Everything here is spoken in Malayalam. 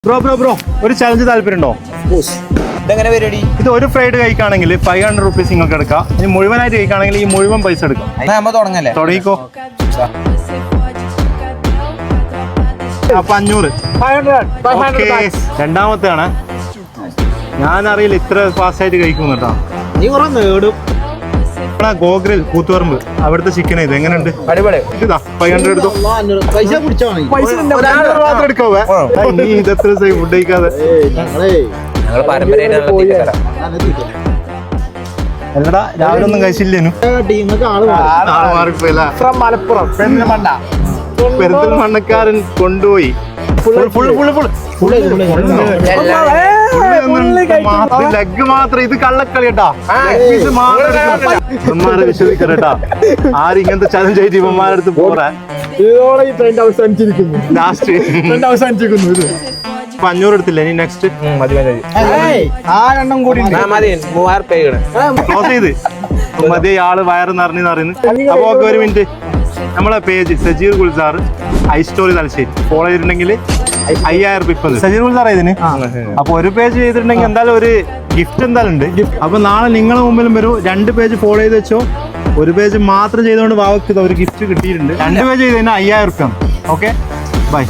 ബ്രോ ഒരു ചലഞ്ച് താല്പര്യമുണ്ടോ? ഇതെങ്ങനെ പരിപാടി? ഇത് ഒരു ഫ്രൈഡ് കഴിക്കുകയാണെങ്കിൽ 500 റുപ്പീസ് നിങ്ങൾക്ക് എടുക്കാം. ഇനി മുഴുവനായിട്ട് കഴിക്കുകയാണെങ്കിൽ ഈ മുഴുവൻ പൈസ എടുക്കാം. നമ്മ തുടങ്ങല്ലേ? തുടങ്ങിക്കോ. അപ്പൊ 500. രണ്ടാമത്തെയാണ്. ഞാനറിയില്ല ഇത്ര ഫാസ്റ്റ് ആയിട്ട് കഴിക്കും കേട്ടോ. നീ കുറെ നേടും. ഗോഗ്രിൽ കൂത്തുപറമ്പ് അവിടുത്തെ ചിക്കൻ ഇത് എങ്ങനെയുണ്ട്? ഇതാ 500 എടുത്തോ. പൈസ കുടിച്ചോ? മാത്രം എടുക്കാവേ. നീ ഇതെത്ര ദിവസമായി ഫുഡ് കഴിക്കാതെ? അല്ലടാ രാവിലെ ഒന്നും കഴിച്ചില്ലേനു. മാറിപ്പോയില്ല. പെരിന്തൽമണ്ണക്കാരൻ കൊണ്ടുപോയി ലെഗ് മാത്രം. ഇത് കള്ളക്കളി കേട്ടാ. ഇവന്മാരെ വിശ്വസിക്കട്ടാ. ആരും ഇങ്ങനത്തെ ചലഞ്ച് ആയിട്ട് ഇവന്മാരുടെ അടുത്ത് പോരാ. ലാസ്റ്റ് 500 എടുത്തില്ല. ഇനി നെക്സ്റ്റ് ക്ലോസ് ചെയ്ത് മതി. ആള് വയറ് നിറഞ്ഞു. അപ്പൊ ഓക്കെ, ഒരു മിനിറ്റ്. നമ്മളെ page Sajeer Gulzar I story Thalassery follow ചെയ്തിട്ടുണ്ടെങ്കിൽ 5000 ഇപ്പൊ സജീർ ഗുൽസാർ ഇതിന്. അപ്പൊ ഒരു പേജ് ചെയ്തിട്ടുണ്ടെങ്കിൽ എന്തായാലും ഒരു ഗിഫ്റ്റ് എന്തായാലും ഉണ്ട്. അപ്പൊ നാളെ നിങ്ങളെ മുമ്പിലും വരും. 2 പേജ് ഫോളോ ചെയ്ത് വെച്ചോ. ഒരു പേജ് മാത്രം ചെയ്തുകൊണ്ട് വാവക്ക് ഒരു ഗിഫ്റ്റ് കിട്ടിയിട്ടുണ്ട്. 2 പേജ് ചെയ്ത് കഴിഞ്ഞാൽ 5000 റുപ്യ. Okay, by.